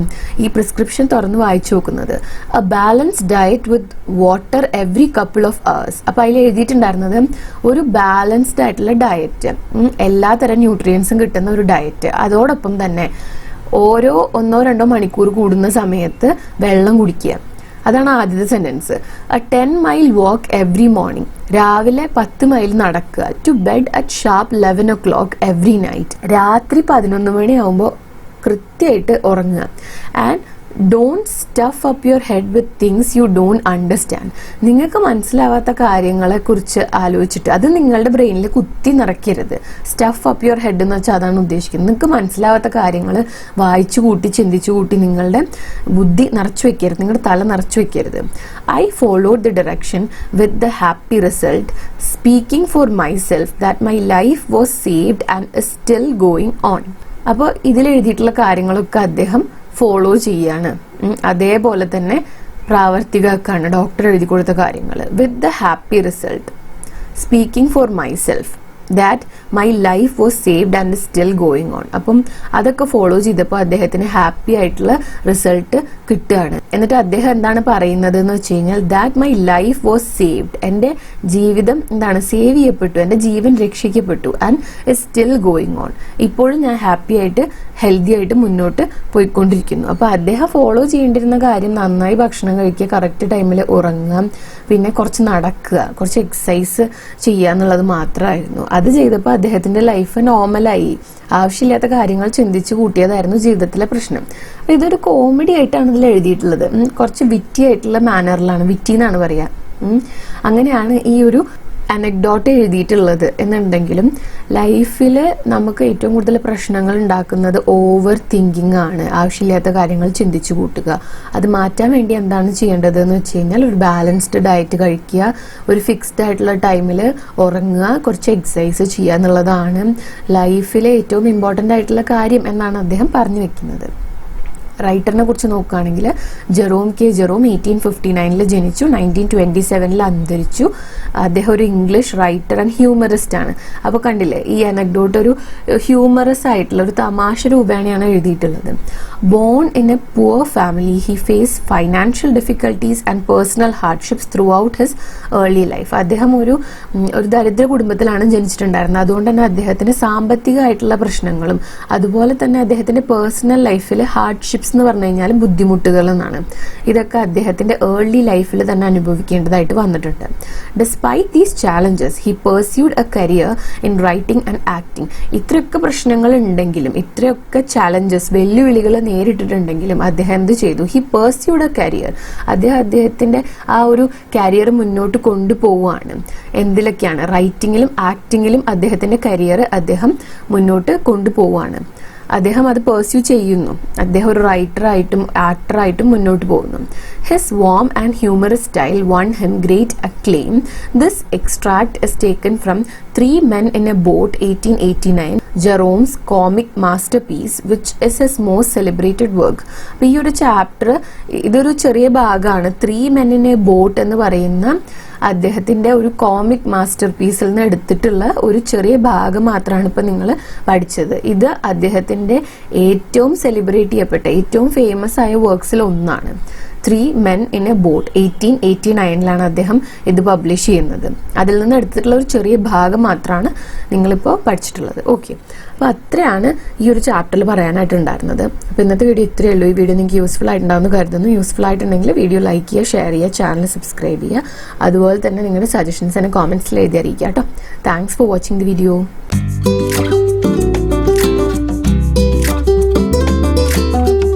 ഈ പ്രിസ്ക്രിപ്ഷൻ തുറന്ന് വായിച്ചു നോക്കുന്നത്. A balanced diet with water every couple of hours. അപ്പോൾ അതിൽ എഴുതിയിട്ടുണ്ടായിരുന്നത് ഒരു ബാലൻസ്ഡ് ആയിട്ടുള്ള ഡയറ്റ്, എല്ലാ തരം ന്യൂട്രിയൻസും കിട്ടുന്ന ഒരു ഡയറ്റ്, അതോടൊപ്പം തന്നെ ഓരോ 1-2 മണിക്കൂർ കൂടുന്ന സമയത്ത് വെള്ളം കുടിക്കുക. അതാണ് ആദ്യത്തെ sentence. A 10 mile walk every morning. രാവിലെ 10 മൈൽ നടക്കുക. To bed at sharp 11 o'clock every night. രാത്രി 11 മണിയാവുമ്പോൾ കൃത്യമായിട്ട് ഉറങ്ങുക. And don't stuff up your head with things you don't understand. നിങ്ങൾക്ക് മനസ്സിലാവാത്ത കാര്യങ്ങളെ കുറിച്ച് ആലോചിച്ചിട്ട് അത് നിങ്ങളുടെ ബ്രെയിനിൽ കുത്തി നിറയ്ക്കരുത്. സ്റ്റഫ് അപ്പ് യുവർ ഹെഡ് എന്ന് വെച്ചാൽ അതാണ് ഉദ്ദേശിക്കുന്നത്. നിങ്ങൾക്ക് മനസ്സിലാവാത്ത കാര്യങ്ങൾ വായിച്ചു കൂട്ടി ചിന്തിച്ചു കൂട്ടി നിങ്ങളുടെ ബുദ്ധി നിറച്ചു വെക്കരുത്, നിങ്ങളുടെ തല നിറച്ചു വെക്കരുത്. I followed the direction with the happy result, speaking for myself that my life was saved and is still going on. അപ്പോൾ ഇതിലെഴുതിയിട്ടുള്ള കാര്യങ്ങളൊക്കെ അദ്ദേഹം ഫോളോ ചെയ്യാണ്, അതേപോലെ തന്നെ പ്രാവർത്തികമാക്കാണ് ഡോക്ടർ എഴുതി കൊടുത്ത കാര്യങ്ങൾ. With the happy result, speaking for myself that my life was saved and still going on. അപ്പം അതൊക്കെ ഫോളോ ചെയ്തപ്പോൾ അദ്ദേഹത്തിന് ഹാപ്പി ആയിട്ടുള്ള റിസൾട്ട് കിട്ടുകയാണ്. എന്നിട്ട് അദ്ദേഹം എന്താണ് പറയുന്നത് എന്ന് വെച്ച് കഴിഞ്ഞാൽ, that my life was saved, എൻ്റെ ജീവിതം എന്താണ് സേവ് ചെയ്യപ്പെട്ടു, എൻ്റെ ജീവൻ രക്ഷിക്കപ്പെട്ടു, and is still going on. ഇപ്പോഴും ഞാൻ ഹാപ്പി ആയിട്ട് ഹെൽത്തി ആയിട്ട് മുന്നോട്ട് പോയിക്കൊണ്ടിരിക്കുന്നു. അപ്പോൾ അദ്ദേഹം ഫോളോ ചെയ്യേണ്ടിരുന്ന കാര്യം നന്നായി ഭക്ഷണം കഴിക്കുക, കറക്റ്റ് ടൈമിൽ ഉറങ്ങുക, പിന്നെ കുറച്ച് നടക്കുക, കുറച്ച് എക്സസൈസ് ചെയ്യുക എന്നുള്ളത് മാത്രമായിരുന്നു. അത് ചെയ്തപ്പോൾ അദ്ദേഹത്തിൻ്റെ ലൈഫ് നോർമലായി. ആവശ്യമില്ലാത്ത കാര്യങ്ങൾ ചിന്തിച്ച് കൂട്ടിയതായിരുന്നു ജീവിതത്തിലെ പ്രശ്നം. അപ്പോൾ ഇതൊരു കോമഡി ആയിട്ടാണ് ഇതിൽ എഴുതിയിട്ടുള്ളത്. കുറച്ച് വിറ്റി ആയിട്ടുള്ള മാനറിലാണ്, വിറ്റി എന്നാണ് പറയുക. അങ്ങനെയാണ് ഈ ഒരു അനക്ഡോട്ട് എഴുതിയിട്ടുള്ളത് എന്നുണ്ടെങ്കിലും ലൈഫിൽ നമുക്ക് ഏറ്റവും കൂടുതൽ പ്രശ്നങ്ങൾ ഉണ്ടാക്കുന്നത് ഓവർ തിങ്കിങ് ആണ്. ആവശ്യമില്ലാത്ത കാര്യങ്ങൾ ചിന്തിച്ചു കൂട്ടുക. അത് മാറ്റാൻ വേണ്ടി എന്താണ് ചെയ്യേണ്ടത് എന്ന് വെച്ച് കഴിഞ്ഞാൽ, ഒരു ബാലൻസ്ഡ് ഡയറ്റ് കഴിക്കുക, ഒരു ഫിക്സ്ഡ് ആയിട്ടുള്ള ടൈമിൽ ഉറങ്ങുക, കുറച്ച് എക്സസൈസ് ചെയ്യുക എന്നുള്ളതാണ് ലൈഫിലെ ഏറ്റവും ഇമ്പോർട്ടൻ്റ് ആയിട്ടുള്ള കാര്യം എന്നാണ് അദ്ദേഹം പറഞ്ഞു വെക്കുന്നത്. റൈറ്ററിനെ കുറിച്ച് നോക്കുകയാണെങ്കിൽ ജെറോം കെ ജെറോം 1859 ജനിച്ചു, 1927 അന്തരിച്ചു. അദ്ദേഹം ഒരു ഇംഗ്ലീഷ് റൈറ്റർ ആൻഡ് ഹ്യൂമറിസ്റ്റ് ആണ്. അപ്പോൾ കണ്ടില്ലേ, ഈ അനക്ഡോട്ട് ഒരു ഹ്യൂമറസ് ആയിട്ടുള്ള ഒരു തമാശ രൂപേണയാണ് എഴുതിയിട്ടുള്ളത്. Born in a poor family, he face financial difficulties and personal hardships throughout his early life. അദ്ദേഹം ഒരു ദരിദ്ര കുടുംബത്തിലാണ് ജനിച്ചിട്ടുണ്ടായിരുന്നത്. അതുകൊണ്ട് തന്നെ അദ്ദേഹത്തിന് സാമ്പത്തികമായിട്ടുള്ള പ്രശ്നങ്ങളും അതുപോലെ തന്നെ അദ്ദേഹത്തിന്റെ പേഴ്സണൽ ലൈഫിൽ ഹാർഡ്ഷിപ്സ് എന്ന് പറഞ്ഞു കഴിഞ്ഞാൽ ബുദ്ധിമുട്ടുകൾ എന്നാണ്. ഇതൊക്കെ അദ്ദേഹത്തിന്റെ ഏർലി ലൈഫിൽ തന്നെ അനുഭവിക്കേണ്ടതായിട്ട് വന്നിട്ടുണ്ട്. Despite these challenges he pursued A career in writing and acting. ഇത്രയൊക്കെ പ്രശ്നങ്ങൾ ഉണ്ടെങ്കിലും, ഇത്രയൊക്കെ ചാലഞ്ചസ്, വെല്ലുവിളികൾ നേരിട്ടിട്ടുണ്ടെങ്കിലും അദ്ദേഹം എന്ത് ചെയ്തു? He pursued A career. അദ്ദേഹത്തിന്റെ ആ ഒരു കരിയർ മുന്നോട്ട് കൊണ്ടുപോവുകയാണ്. എന്തിലൊക്കെയാണ്? റൈറ്റിങ്ങിലും ആക്ടിങ്ങിലും അദ്ദേഹത്തിന്റെ കരിയർ അദ്ദേഹം മുന്നോട്ട് കൊണ്ടുപോവുകയാണ്. അദ്ദേഹം അത് പെർസ്യൂ ചെയ്യുന്നു. അദ്ദേഹം ഒരു റൈറ്ററായിട്ടും ആക്ടറായിട്ടും മുന്നോട്ട് പോകുന്നു. His warm and humorous style one him great acclaim. This extract is taken from 3 Men in a Boat 1889, Jerome's comic masterpiece, which is his most celebrated work. അപ്പോൾ ഈ ഒരു ചാപ്റ്റർ ഇതൊരു ചെറിയ ഭാഗമാണ്. 3 Men in a Boat എന്ന് പറയുന്ന അദ്ദേഹത്തിന്റെ ഒരു കോമിക് മാസ്റ്റർ പീസിൽ നിന്ന് എടുത്തിട്ടുള്ള ഒരു ചെറിയ ഭാഗം മാത്രമാണ് ഇപ്പൊ നിങ്ങൾ പഠിച്ചത്. ഇത് അദ്ദേഹത്തിന്റെ ഏറ്റവും സെലിബ്രേറ്റ് ചെയ്യപ്പെട്ട, ഏറ്റവും ഫേമസ് ആയ വർക്ക്സിൽ ഒന്നാണ്. 3 Men in a Boat 1889 അദ്ദേഹം ഇത് പബ്ലിഷ് ചെയ്യുന്നത്. അതിൽ നിന്ന് എടുത്തിട്ടുള്ള ഒരു ചെറിയ ഭാഗം മാത്രമാണ് നിങ്ങളിപ്പോൾ പഠിച്ചിട്ടുള്ളത്. ഓക്കെ, അപ്പോൾ അത്രയാണ് ഈ ഒരു ചാപ്റ്ററിൽ പറയാനായിട്ടുണ്ടായിരുന്നത്. അപ്പോൾ ഇന്നത്തെ വീഡിയോ ഇത്രയേ ഉള്ളൂ. ഈ വീഡിയോ നിങ്ങൾക്ക് യൂസ്ഫുൾ ആയിട്ടുണ്ടാകുമെന്ന് കരുതുന്നു. യൂസ്ഫുൾ ആയിട്ടുണ്ടെങ്കിൽ വീഡിയോ ലൈക്ക് ചെയ്യുക, ഷെയർ ചെയ്യുക, ചാനൽ സബ്സ്ക്രൈബ് ചെയ്യുക. അതുപോലെ തന്നെ നിങ്ങളുടെ സജഷൻസ് എന്നെ കോമെന്റ്സിൽ എഴുതി അറിയിക്കുക കേട്ടോ. Thanks for watching the video.